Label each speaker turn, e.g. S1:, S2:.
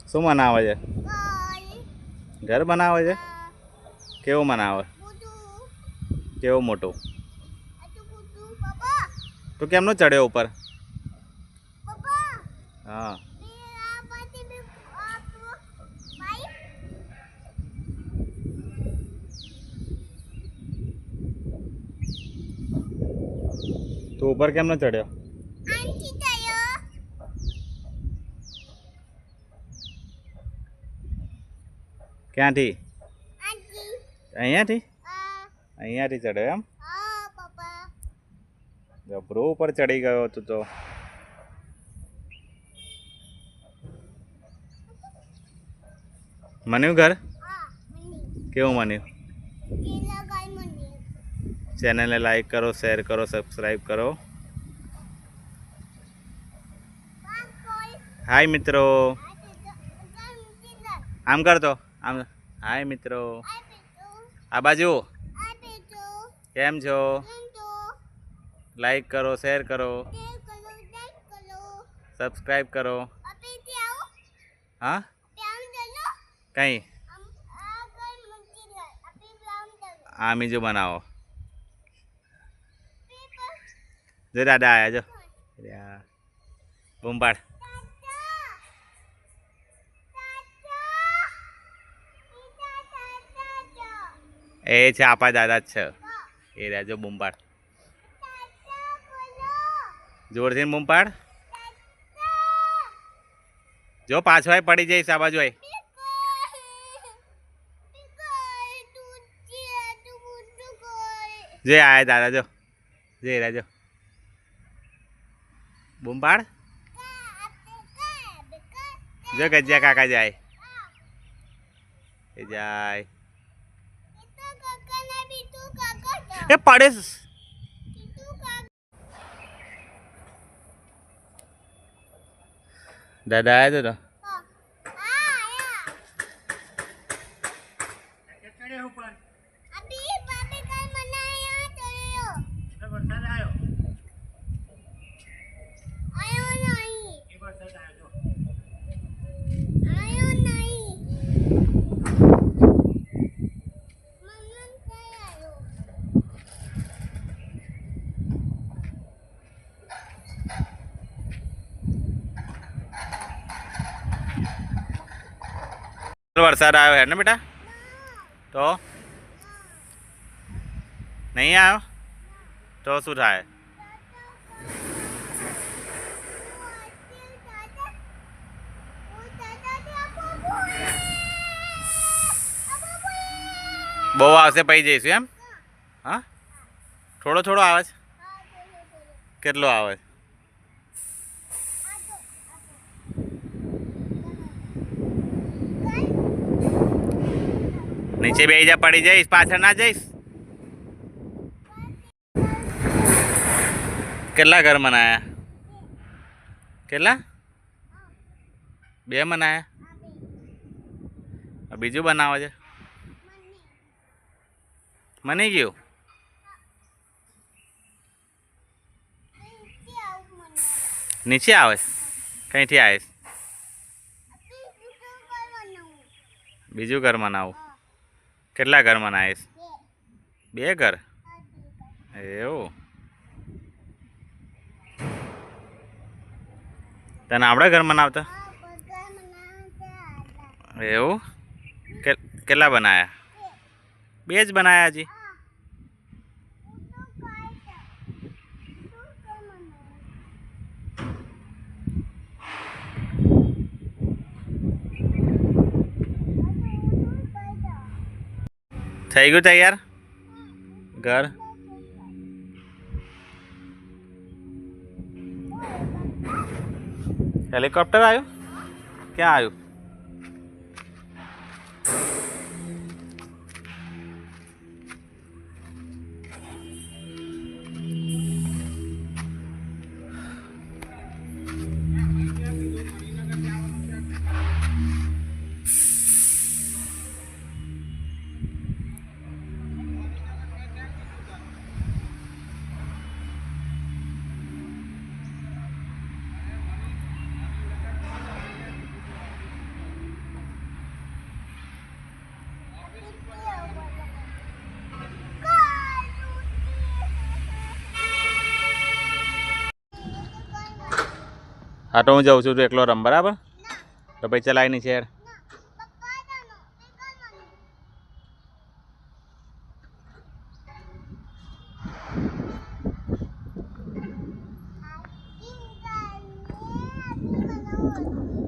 S1: શું બનાવે છે? ઘર બનાવે છે? કેવું બનાવે? કેવું મોટું? તું કેમનો ચડ્યો ઉપર? હા. તું ઉપર કેમનો ચડ્યો? ક્યાંથી? અહીંયાથી? અહીંયાથી ચડ્યો એમ? જબરો ઉપર ચડી ગયો તું તો. બન્યું ઘર? કેવું બન્યું? ચેનલને લાઈક કરો, શેર કરો, સબસ્ક્રાઈબ કરો. હાય મિત્રો. આમ કરતો આમ. હાય મિત્રો. આ બાજુ કેમ છો? લાઈક કરો, શેર કરો, સબસ્ક્રાઈબ કરો. હા કઈ આ બીજું બનાવો. જો દાદા આયા જો બૂમ પાડ. એ છે આપા દાદા જ છે. એ રહ્યા જો બૂમ પાડ. જોરથી બૂમ પાડ. જો પાછો પડી જઈશ આ બાજુ. જે આયા દાદા જો. જે રહ્યા જો બૂમ પાડ. જો ગજ્યા કાકા જાય. એ જાય એ પડે. દાદા આવ્યા તો વરસાદ આવ્યો હે ને બેટા? તો નહીં આવ્યો તો શું થાય? બહુ આવશે પછી જઈશું એમ? હા થોડો થોડો આવે છે. કેટલો આવે છે? નીચે બેસી જા, પડી જઈશ. પાછળ ના જઈશ. કેટલા ઘર બનાયા? કેટલા? 2 બનાયા. બીજું બનાવે છે? મને ગયું નીચે આવે. કઈથી આવે? બીજું ઘર બનાવું. કેટલા ઘર બનાવીશ? 2 ઘર. એવું? તને આપણે ઘર બનાવતા? એવું? કેટલા બનાયા? 2 જ બનાયા હજી. થઈ ગયું તૈયાર ઘર? હેલિકોપ્ટર આવ્યું? ક્યાં આવ્યું? હા તો હું જાઉં છું તું એકલો રમ બરાબર તો પછી ચલાય નહીં છે યાર